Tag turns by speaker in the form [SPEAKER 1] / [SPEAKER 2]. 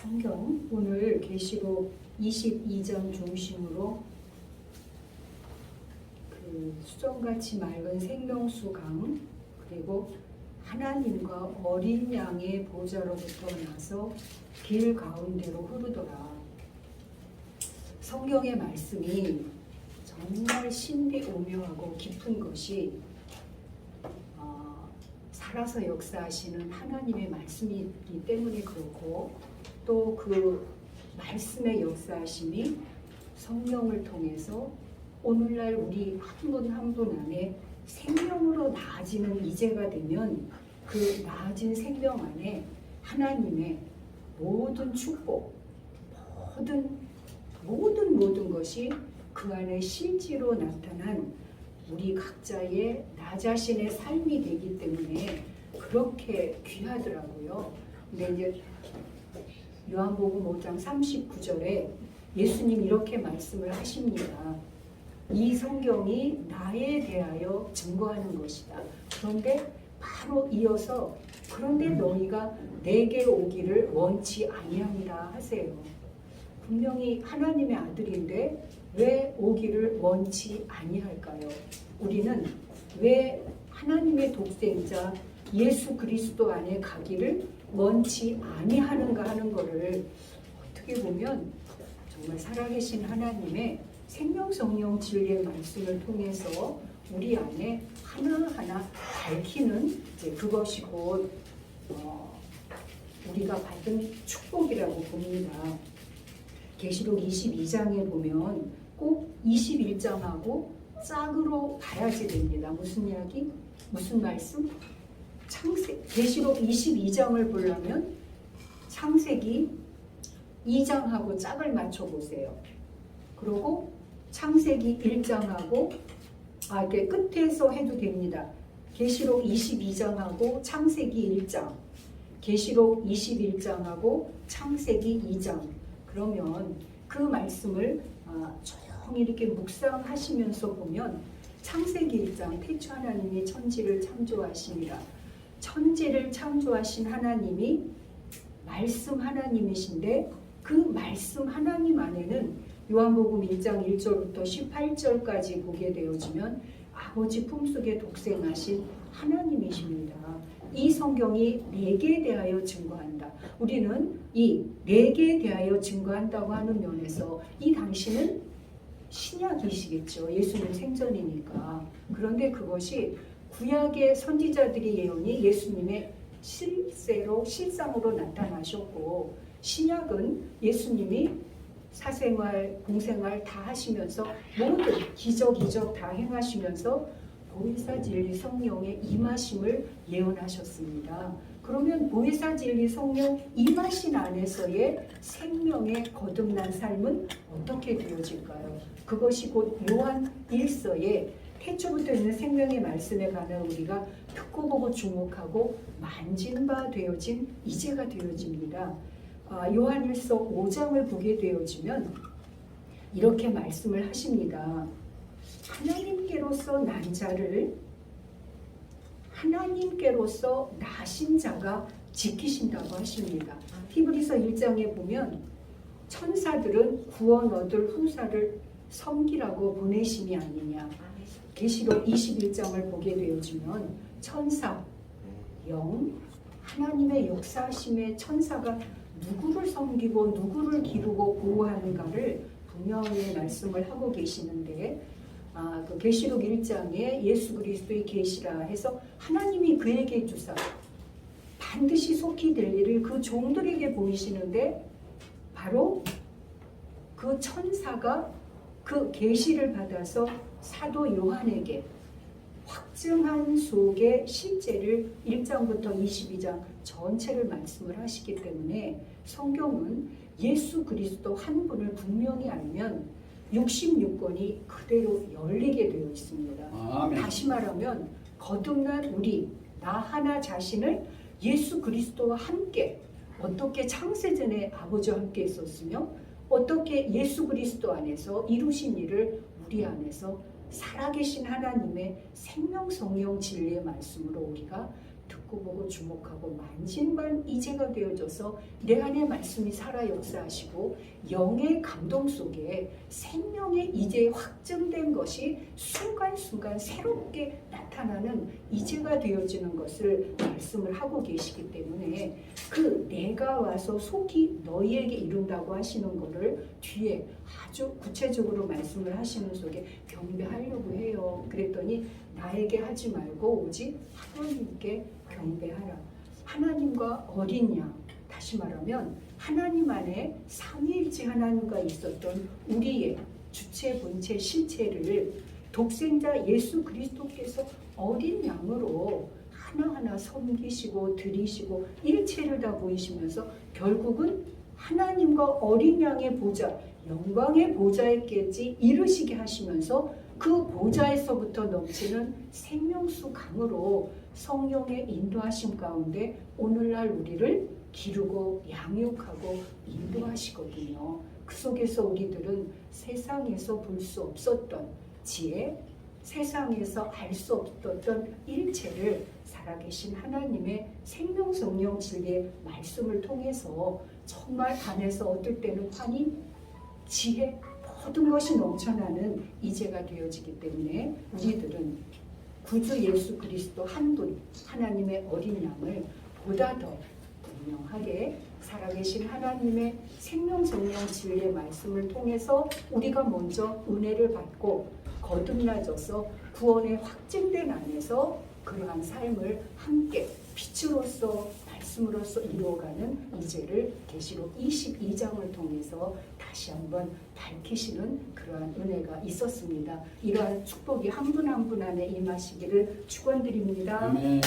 [SPEAKER 1] 성경 오늘 계시록 22장 중심으로 그 수정같이 맑은 생명수 강, 그리고 하나님과 어린 양의 보좌로부터 나서 길 가운데로 흐르더라. 성경의 말씀이 정말 신비 오묘하고 깊은 것이 살아서 역사하시는 하나님의 말씀이기 때문에 그렇고, 또 그 말씀의 역사하심이 성령을 통해서 오늘날 우리 한 분 한 분 안에 생명으로 나아지는 이제가 되면 그 나아진 생명 안에 하나님의 모든 축복, 모든 것이 그 안에 실제로 나타난 우리 각자의 나 자신의 삶이 되기 때문에 그렇게 귀하더라고요. 근데 이제 요한복음 5장 39절에 예수님 이렇게 말씀을 하십니다. 이 성경이 나에 대하여 증거하는 것이다. 그런데 바로 이어서 그런데 너희가 내게 오기를 원치 아니함이라 하세요. 분명히 하나님의 아들인데 왜 오기를 원치 아니할까요? 우리는 왜 하나님의 독생자 예수 그리스도 안에 가기를 원치 아니하는가 하는 것을 어떻게 보면 정말 살아계신 하나님의 생명 성령 진리의 말씀을 통해서 우리 안에 하나하나 밝히는 이제 그것이 곧 우리가 받은 축복이라고 봅니다. 계시록 22장에 보면 꼭 21장하고 짝으로 봐야지 됩니다. 무슨 이야기? 무슨 말씀? 계시록 22장을 보려면 창세기 2장하고 짝을 맞춰보세요. 그리고 창세기 1장하고 이렇게 끝에서 해도 됩니다. 계시록 22장하고 창세기 1장, 계시록 21장하고 창세기 2장. 그러면 그 말씀을 조용히 이렇게 묵상하시면서 보면 창세기 1장 태초 하나님이 천지를 창조하시니라. 천지를 창조하신 하나님이 말씀 하나님이신데 그 말씀 하나님 안에는 요한복음 1장 1절부터 18절까지 보게 되어지면 아버지 품속에 독생하신 하나님이십니다. 이 성경이 내게 대하여 증거한다. 우리는 이 내게 대하여 증거한다고 하는 면에서 이 당시는 신약이시겠죠. 예수님 생전이니까. 그런데 그것이 구약의 선지자들의 예언이 예수님의 실상으로 나타나셨고, 신약은 예수님이 사생활, 공생활 다 하시면서 모든 기적 다 행하시면서 보혜사 진리 성령의 임하심을 예언하셨습니다. 그러면 보혜사 진리 성령 임하신 안에서의 생명의 거듭난 삶은 어떻게 되어질까요? 그것이 곧 요한 1서에 태초부터 있는 생명의 말씀에 관한 우리가 듣고 보고 주목하고 만진 바 되어진 이제가 되어집니다. 요한 1서 5장을 보게 되어지면 이렇게 말씀을 하십니다. 하나님께로서 난 자를 하나님께로서 나신 자가 지키신다고 하십니다. 히브리서 1장에 보면 천사들은 구원 얻을 후사를 섬기라고 보내심이 아니냐. 계시록 21장을 보게 되어지면 천사, 영, 하나님의 역사하심의 천사가 누구를 섬기고 누구를 기르고 보호하는가를 분명히 말씀을 하고 계시는데, 그 계시록 1장에 예수 그리스도의 계시라 해서 하나님이 그에게 주사 반드시 속히 될 일을 그 종들에게 보이시는데, 바로 그 천사가 그 계시를 받아서 사도 요한에게 확증한 속에 실제를 1장부터 22장 전체를 말씀을 하시기 때문에 성경은 예수 그리스도 한 분을 분명히 알면 66권이 그대로 열리게 되어 있습니다. 아멘. 다시 말하면 거듭난 우리 나 하나 자신을 예수 그리스도와 함께 어떻게 창세전에 아버지와 함께 있었으며 어떻게 예수 그리스도 안에서 이루신 일을 우리 안에서 살아계신 하나님의 생명 성령 진리의 말씀으로 우리가 듣고 자꾸 보고 주목하고 만진반 이제가 되어져서 내 안에 말씀이 살아 역사하시고 영의 감동 속에 생명의 이제 확증된 것이 순간순간 새롭게 나타나는 이제가 되어지는 것을 말씀을 하고 계시기 때문에 그 내가 와서 속히 너희에게 이룬다고 하시는 것을 뒤에 아주 구체적으로 말씀을 하시는 속에 경배하려고 해요. 그랬더니 나에게 하지 말고 오직 하나님께 경배하라. 하나님과 어린 양, 다시 말하면 하나님 안에 삼위일체 하나님과 있었던 우리의 주체, 본체, 실체를 독생자 예수 그리스도께서 어린 양으로 하나하나 섬기시고 드리시고 일체를 다 보이시면서 결국은 하나님과 어린 양의 보좌, 영광의 보좌에까지 이르시게 하시면서 그 보좌에서부터 넘치는 생명수 강으로 성령의 인도하심 가운데 오늘날 우리를 기르고 양육하고 인도하시거든요. 그 속에서 우리들은 세상에서 볼 수 없었던 지혜, 세상에서 알 수 없었던 일체를 살아계신 하나님의 생명 성령 진리의 말씀을 통해서 정말 안에서 어떨 때는 환희, 지혜, 모든 것이 넘쳐나는 이제가 되어지기 때문에 우리들은 구주 예수 그리스도 한 분, 하나님의 어린 양을 보다 더 분명하게 살아계신 하나님의 생명 성령 진리의 말씀을 통해서 우리가 먼저 은혜를 받고 거듭나져서 구원의 확증된 안에서 그러한 삶을 함께 빛으로서 말씀으로서 이루어가는 이제를 계시록 22장을 통해서 다시 한번 밝히시는 그러한 은혜가 있었습니다. 이러한 축복이 한 분 한 분 안에 임하시기를 축원드립니다.
[SPEAKER 2] 아멘.